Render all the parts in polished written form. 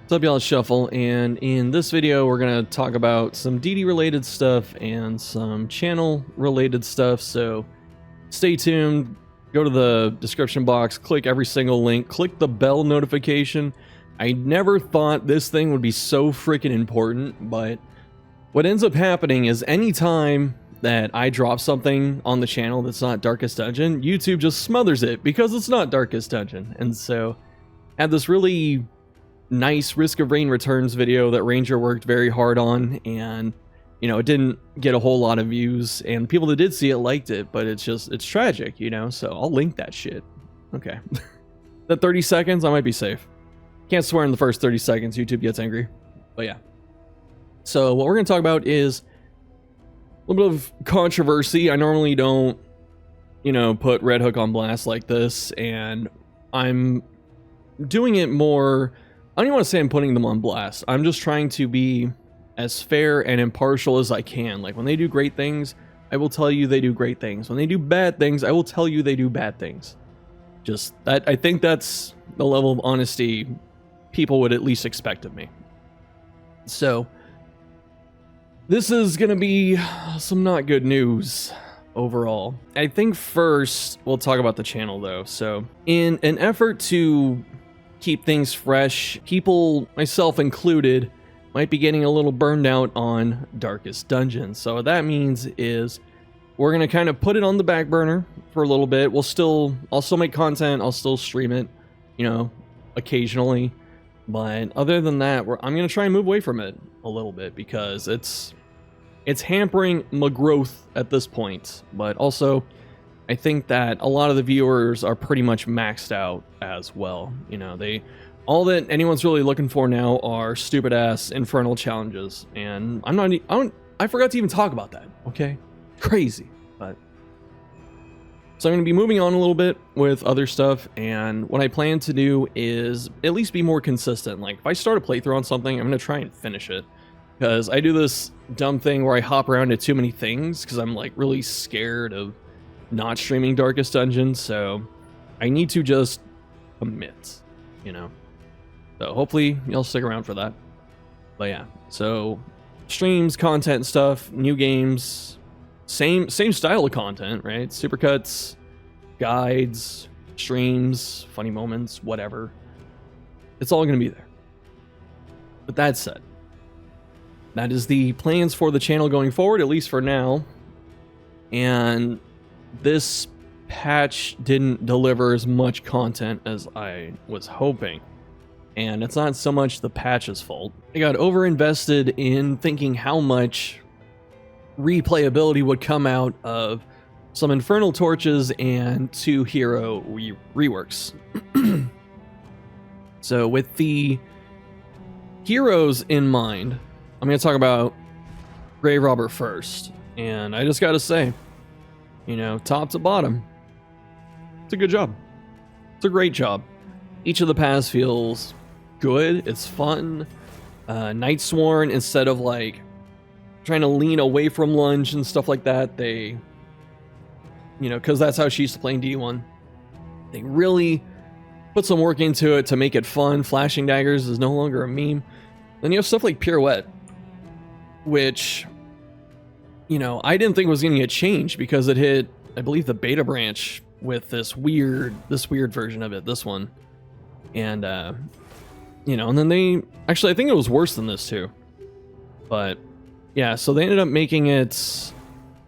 What's up, y'all? It's Shuffle, and in this video we're going to talk about some DD related stuff and some channel related stuff, so stay tuned. Go to the description box, click every single link, click the bell notification. I never thought this thing would be so freaking important, but what ends up happening is anytime that I drop something on the channel that's not Darkest Dungeon, YouTube just smothers it because it's not Darkest Dungeon. And so I had this really nice Risk of Rain Returns video that Ranger worked very hard on, and you know, it didn't get a whole lot of views, and people that did see it liked it, but it's tragic, you know, so I'll link that shit. Okay. That 30 seconds, I might be safe. Can't swear in the first 30 seconds, YouTube gets angry. But yeah. So what we're going to talk about is a little bit of controversy. I normally don't, you know, put Red Hook on blast like this, and I'm doing it more. I don't even want to say I'm putting them on blast. I'm just trying to be as fair and impartial as I can. Like, when they do great things, I will tell you they do great things. When they do bad things, I will tell you they do bad things. Just that, I think that's the level of honesty people would at least expect of me. So this is going to be some not good news overall. I think first we'll talk about the channel though. So in an effort to keep things fresh, people, myself included, might be getting a little burned out on Darkest Dungeon. So what that means is we're going to kind of put it on the back burner for a little bit. I'll still make content, I'll still stream it, you know, occasionally. But other than that, I'm going to try and move away from it a little bit because it's hampering my growth at this point. But also, I think that a lot of the viewers are pretty much maxed out as well. You know, all that anyone's really looking for now are stupid ass infernal challenges, and I forgot to even talk about that. Okay, crazy. But so I'm going to be moving on a little bit with other stuff, and what I plan to do is at least be more consistent. Like, if I start a playthrough on something, I'm going to try and finish it, because I do this dumb thing where I hop around to too many things because I'm like really scared of not streaming Darkest Dungeon. So I need to just commit, you know. So hopefully y'all stick around for that. But yeah, so streams, content stuff, new games, same style of content, right? Supercuts, guides, streams, funny moments, whatever. It's all going to be there. But that said, that is the plans for the channel going forward, at least for now. And this patch didn't deliver as much content as I was hoping. And it's not so much the patch's fault. I got overinvested in thinking how much replayability would come out of some Infernal Torches and 2 hero reworks. So with the heroes in mind, I'm going to talk about Grave Robber first. And I just got to say, you know, top to bottom, it's a good job. It's a great job. Each of the paths feels good. It's fun. Nightsworn, instead of like trying to lean away from lunge and stuff like that, they, you know, because that's how she used to play D1. They really put some work into it to make it fun. Flashing daggers is no longer a meme. Then you have stuff like Pirouette, which, you know, I didn't think was going to get changed because it hit, I believe, the beta branch with this weird version of it, this one. And, you know, and then they, actually, I think it was worse than this too. But, yeah, so they ended up making it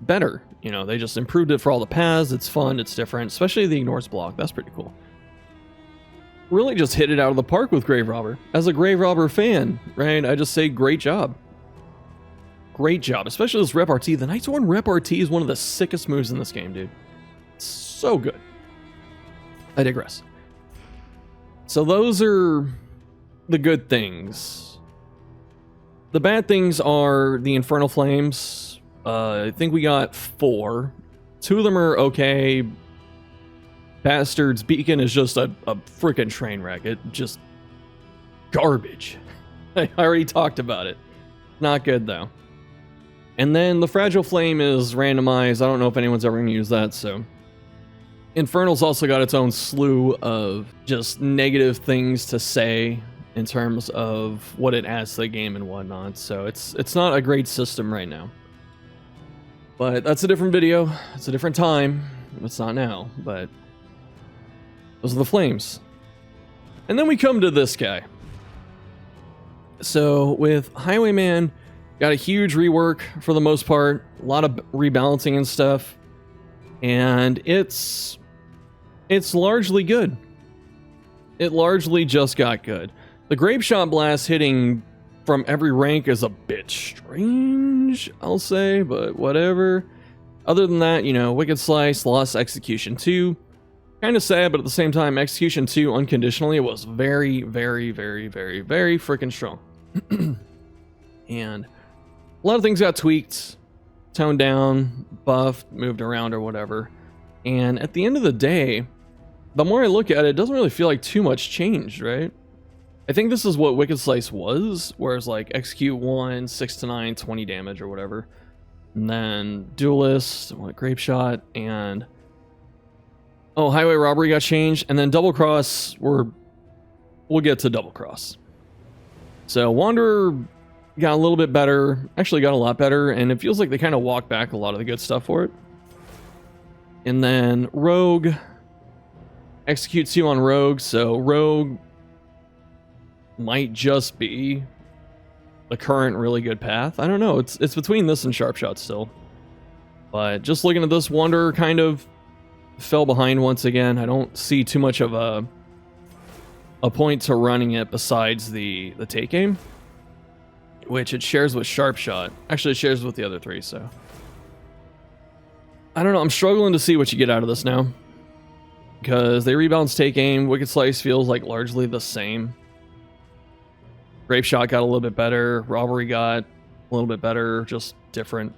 better. You know, they just improved it for all the paths. It's fun, it's different, especially the ignores block. That's pretty cool. Really just hit it out of the park with Grave Robber. As a Grave Robber fan, right, I just say great job. Great job, especially this Rep RT. The Nightworn Rep RT is one of the sickest moves in this game, dude. It's so good. I digress. So those are the good things. The bad things are the Infernal Flames. I think we got 4. 2 of them are okay. Bastard's Beacon is just a freaking train wreck. It just garbage. I already talked about it. Not good though. And then the Fragile Flame is randomized. I don't know if anyone's ever going to use that, so Infernal's also got its own slew of just negative things to say in terms of what it adds to the game and whatnot. So it's not a great system right now. But that's a different video. It's a different time. It's not now, but those are the flames. And then we come to this guy. So with Highwayman, got a huge rework for the most part, a lot of rebalancing and stuff, and it's largely good. It largely just got good. The grape shot blast hitting from every rank is a bit strange, I'll say, but whatever. Other than that, you know, Wicked Slice lost Execution 2. Kind of sad, but at the same time, Execution 2 unconditionally was very, very, very, very, very freaking strong. And a lot of things got tweaked, toned down, buffed, moved around, or whatever. And at the end of the day, the more I look at it, it doesn't really feel like too much changed, right? I think this is what Wicked Slice was, whereas like Execute 1, 6 to 9, 20 damage or whatever. And then Duelist, Grape Shot, and Highway Robbery got changed, and then Double Cross, we'll get to Double Cross. So Wanderer got a little bit better, actually got a lot better, and it feels like they kind of walked back a lot of the good stuff for it. And then Rogue, Execute 2 on Rogue, so Rogue might just be the current really good path. I don't know, it's between this and Sharp Shot still. But just looking at this, Wanderer kind of fell behind once again. I don't see too much of a point to running it besides the take aim, which it shares with Sharp Shot. Actually, it shares with the other three, so I don't know. I'm struggling to see what you get out of this now, because they rebalance take aim. Wicked Slice feels like largely the same. Grape Shot got a little bit better. Robbery got a little bit better, just different.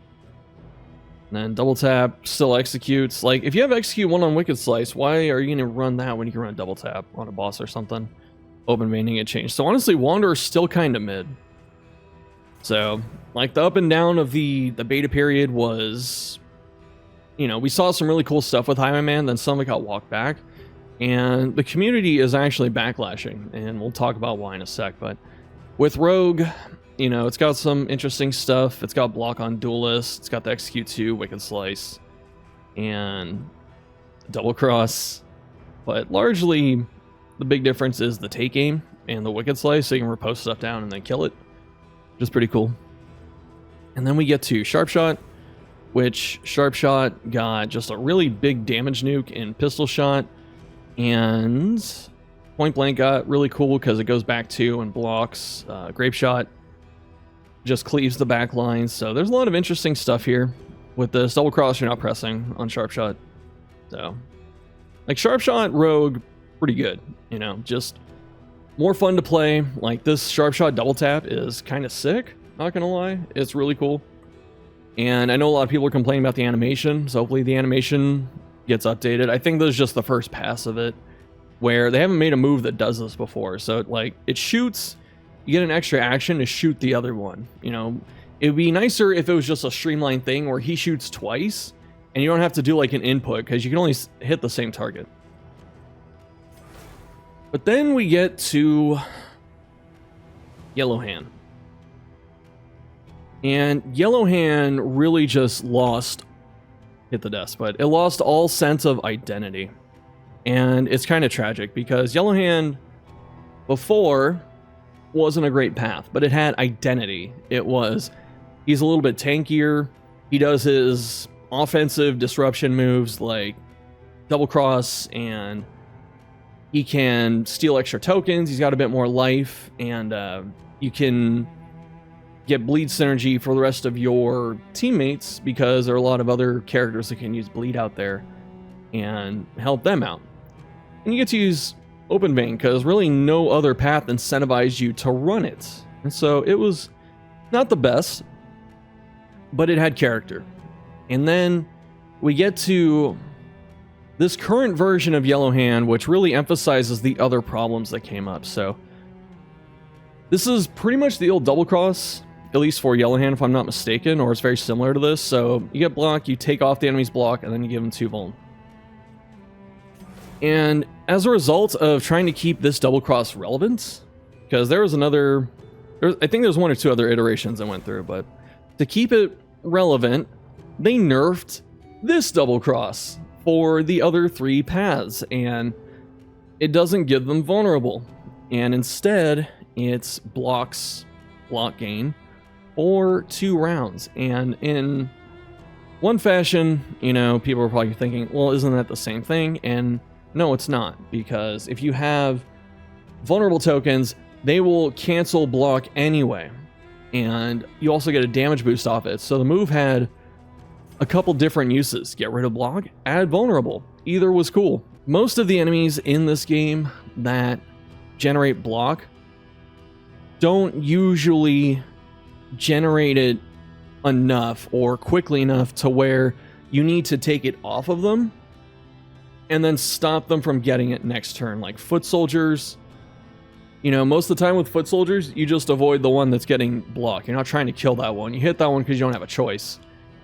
And then Double Tap still executes. Like, if you have Execute 1 on Wicked Slice, why are you going to run that when you can run Double Tap on a boss or something? Open maining it changed. So honestly, Wanderer's still kind of mid. So, like, the up and down of the beta period was, you know, we saw some really cool stuff with Highwayman, then some of it got walked back. And the community is actually backlashing, and we'll talk about why in a sec. But with Rogue, you know, it's got some interesting stuff. It's got block on Duelist. It's got the Execute 2, Wicked Slice, and Double Cross. But largely, the big difference is the take aim and the Wicked Slice, so you can riposte stuff down and then kill it, which is pretty cool. And then we get to Sharp Shot, which Sharp Shot got just a really big damage nuke in Pistol Shot, and Point Blank got really cool because it goes back to and blocks. Grape Shot just cleaves the back line. So there's a lot of interesting stuff here. With this Double Cross, you're not pressing on Sharp Shot. So, like, Sharp Shot, Rogue, pretty good. You know, just more fun to play. Like, this Sharp Shot Double Tap is kind of sick, not gonna lie. It's really cool. And I know a lot of people are complaining about the animation, so hopefully the animation gets updated. I think this is just the first pass of it, where they haven't made a move that does this before. So, like, it shoots, you get an extra action to shoot the other one. You know, it would be nicer if it was just a streamlined thing where he shoots twice, and you don't have to do, like, an input, because you can only hit the same target. But then we get to Yellow Hand. And Yellow Hand really just lost, hit the desk, but it lost all sense of identity. And it's kind of tragic, because Yellow Hand before wasn't a great path, but it had identity. It was, he's a little bit tankier. He does his offensive disruption moves like Double Cross, and he can steal extra tokens. He's got a bit more life, and you can get bleed synergy for the rest of your teammates, because there are a lot of other characters that can use bleed out there and help them out. And you get to use Open Vein, because really no other path incentivized you to run it. And so it was not the best, but it had character. And then we get to this current version of Yellow Hand, which really emphasizes the other problems that came up. So this is pretty much the old Double Cross, at least for Yellow Hand, if I'm not mistaken, or it's very similar to this. So you get block, you take off the enemy's block, and then you give them 2 vuln. And as a result of trying to keep this Double Cross relevant, because there was another, I think there's 1 or 2 other iterations I went through, but to keep it relevant, they nerfed this double cross for the other 3 paths, and it doesn't give them vulnerable, and instead it's block gain for 2 rounds. And in one fashion, you know, people are probably thinking, well, isn't that the same thing? And no, it's not, because if you have vulnerable tokens, they will cancel block anyway, and you also get a damage boost off it. So the move had a couple different uses. Get rid of block, add vulnerable. Either was cool. Most of the enemies in this game that generate block don't usually generate it enough or quickly enough to where you need to take it off of them and then stop them from getting it next turn. Like foot soldiers, you know, most of the time with foot soldiers, you just avoid the one that's getting blocked. You're not trying to kill that one. You hit that one because you don't have a choice.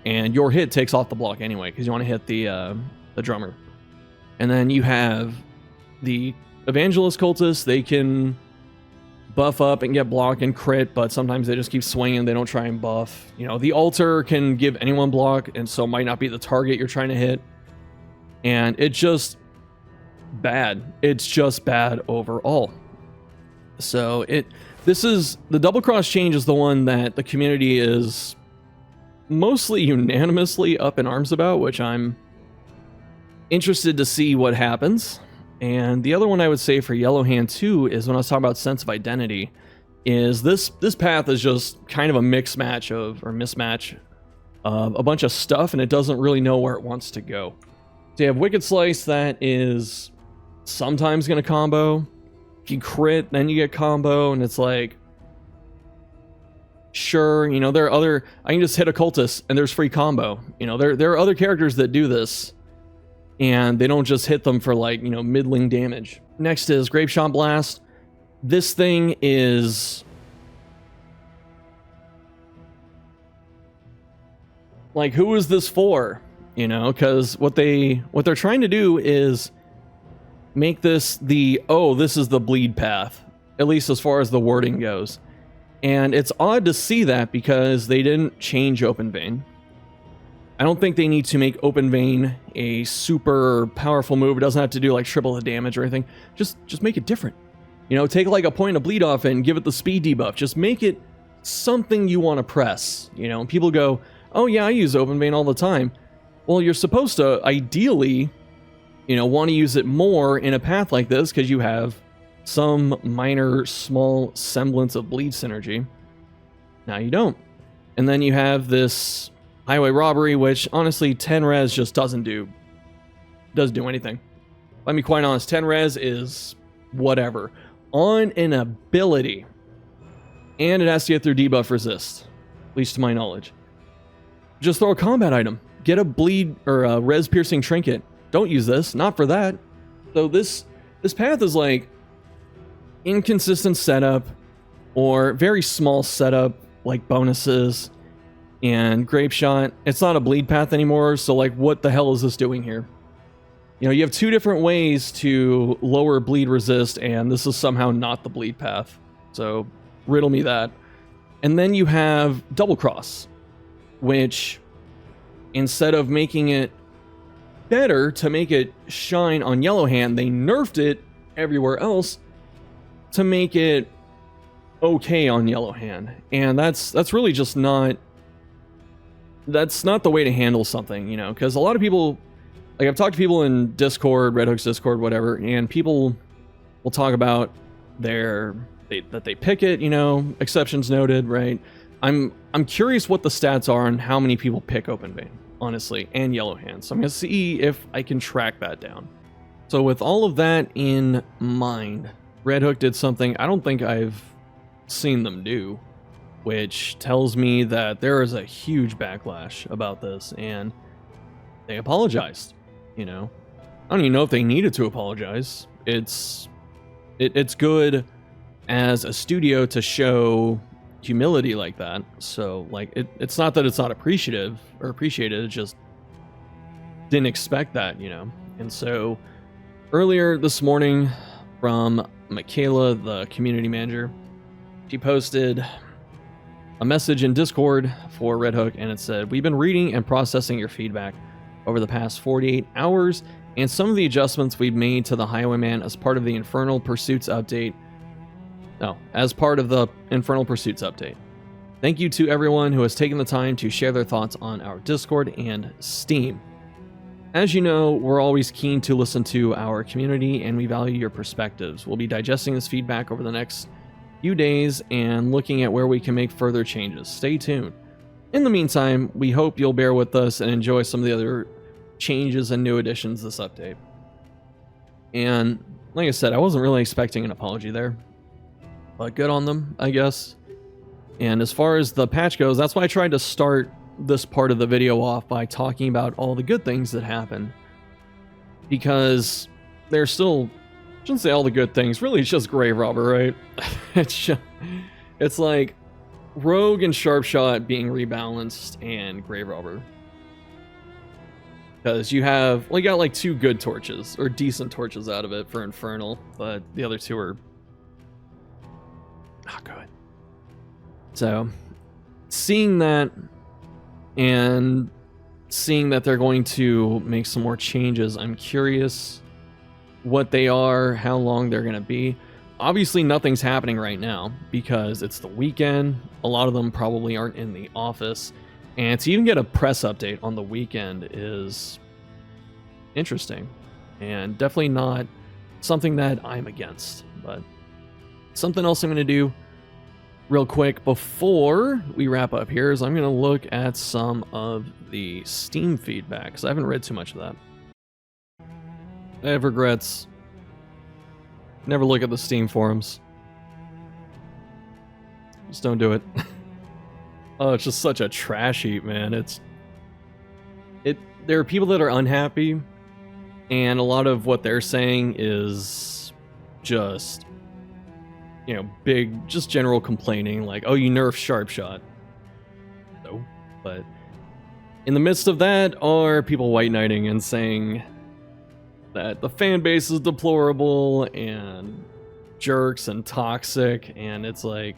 And your hit takes off the block anyway because you want to hit the drummer. And then you have the evangelist cultists. They can buff up and get block and crit, but sometimes they just keep swinging. They don't try and buff. You know, the altar can give anyone block, and so might not be the target you're trying to hit. And it's just bad. It's just bad overall. So this is the double cross change is the one that the community is mostly unanimously up in arms about, which I'm interested to see what happens. And the other one I would say for Yellow Hand too is when I was talking about sense of identity, is this path is just kind of a mismatch of a bunch of stuff, and it doesn't really know where it wants to go. So you have Wicked Slice that is sometimes going to combo. If you crit, then you get combo, and it's like, sure, you know, there are other, I can just hit a cultist and there's free combo. You know, there are other characters that do this, and they don't just hit them for, like, you know, middling damage. Next is Grapeshot Blast. This thing is like, who is this for? You know, because what they're trying to do is make this this is the bleed path, at least as far as the wording goes. And it's odd to see that because they didn't change Open Vein. I don't think they need to make Open Vein a super powerful move. It doesn't have to do like triple the damage or anything. Just make it different. You know, take like a point of bleed off and give it the speed debuff. Just make it something you want to press. You know, and people go, oh yeah, I use Open Vein all the time. Well, you're supposed to ideally, you know, want to use it more in a path like this because you have some minor, small semblance of bleed synergy. Now you don't. And then you have this Highway Robbery, which honestly 10 res just doesn't do anything. Let me be quite honest, 10 res is whatever. On an ability. And it has to get through debuff resist, at least to my knowledge. Just throw a combat item. Get a bleed or a res piercing trinket. Don't use this, not for that. So this path is like inconsistent setup or very small setup, like bonuses and Grape Shot. It's not a bleed path anymore, so like, what the hell is this doing here? You know, you have 2 different ways to lower bleed resist, and this is somehow not the bleed path. So riddle me that. And then you have Double Cross, which instead of making it better to make it shine on Yellow Hand, they nerfed it everywhere else to make it okay on Yellow Hand. And that's really just not the way to handle something, you know, because a lot of people, like I've talked to people in Discord, Red Hook's Discord, whatever, and people will talk about that they pick it, you know, exceptions noted, right? I'm curious what the stats are on how many people pick Open Vein, honestly, and Yellow Hand. So I'm going to see if I can track that down. So with all of that in mind, Red Hook did something I don't think I've seen them do, which tells me that there is a huge backlash about this, and they apologized. You know, I don't even know if they needed to apologize. It's good as a studio to show humility like that. So like, it's not that it's not appreciated, it just didn't expect that, you know. And so earlier this morning from Michaela, the community manager. She posted a message in Discord for Red Hook, and it said, "We've been reading and processing your feedback over the past 48 hours, and some of the adjustments we've made to the Highwayman as part of the Infernal Pursuits update. As part of the Infernal Pursuits update. Thank you to everyone who has taken the time to share their thoughts on our Discord and Steam. As you know, we're always keen to listen to our community, and we value your perspectives. We'll be digesting this feedback over the next few days and looking at where we can make further changes. Stay tuned. In the meantime, we hope you'll bear with us and enjoy some of the other changes and new additions this update." And like I said, I wasn't really expecting an apology there, but good on them, I guess. And as far as the patch goes, that's why I tried to start this part of the video off by talking about all the good things that happened, because there's still, I shouldn't say all the good things, really it's just Grave Robber, right? It's like Rogue and Sharpshot being rebalanced and Grave Robber, because you got like 2 good torches or decent torches out of it for Infernal, but the other 2 are not good. So seeing that, and seeing that they're going to make some more changes, I'm curious what they are, how long they're going to be. Obviously, nothing's happening right now because it's the weekend. A lot of them probably aren't in the office. And to even get a press update on the weekend is interesting. And definitely not something that I'm against. But something else I'm going to do real quick before we wrap up here is I'm going to look at some of the Steam feedback, because I haven't read too much of that. I have regrets. Never look at the Steam forums. Just don't do it. Oh, it's just such a trash heap, man. There are people that are unhappy, and a lot of what they're saying is just, big, just general complaining, like, oh, you nerfed Sharpshot. No, but in the midst of that are people white knighting and saying that the fan base is deplorable and jerks and toxic, and it's like,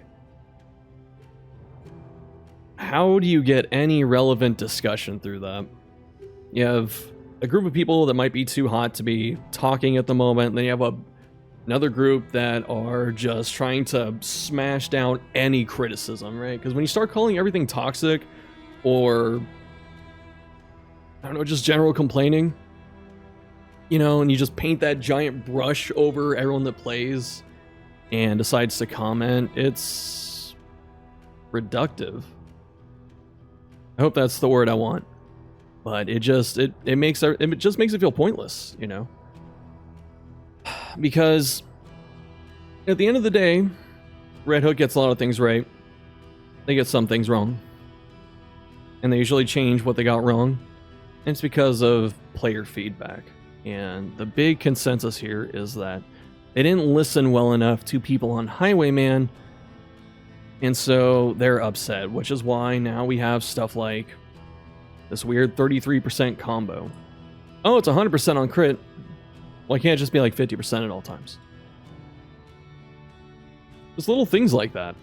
how do you get any relevant discussion through that? You have a group of people that might be too hot to be talking at the moment, and then you have another group that are just trying to smash down any criticism, right? Because when you start calling everything toxic, or I don't know, just general complaining, and you just paint that giant brush over everyone that plays and decides to comment, it's reductive. I hope that's the word I want, but it just makes it feel pointless, because at the end of the day, Red Hook gets a lot of things right. They get some things wrong, and they usually change what they got wrong, and it's because of player feedback. And the big consensus here is that they didn't listen well enough to people on Highwayman, and so they're upset, which is why now we have stuff like this weird 33% combo. Oh, it's 100% on crit. Well, it can't just be like 50% at all times. Just little things like that.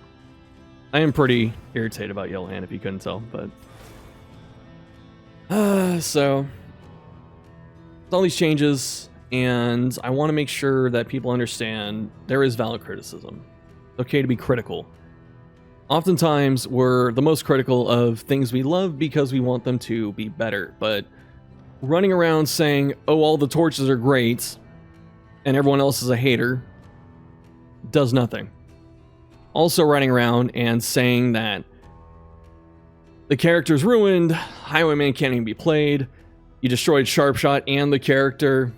I am pretty irritated about Yellow Hand, if you couldn't tell, but so all these changes, and I want to make sure that people understand there is valid criticism. It's okay to be critical. Oftentimes, we're the most critical of things we love because we want them to be better, but running around saying, oh, all the torches are great, and everyone else is a hater, does nothing. Also running around and saying that the character's ruined, Highwayman can't even be played, you destroyed Sharpshot and the character,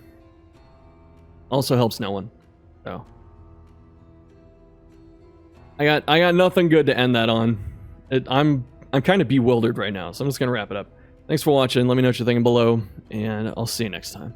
also helps no one. So I got nothing good to end that on. I'm kind of bewildered right now, so I'm just gonna wrap it up. Thanks for watching. Let me know what you're thinking below, and I'll see you next time.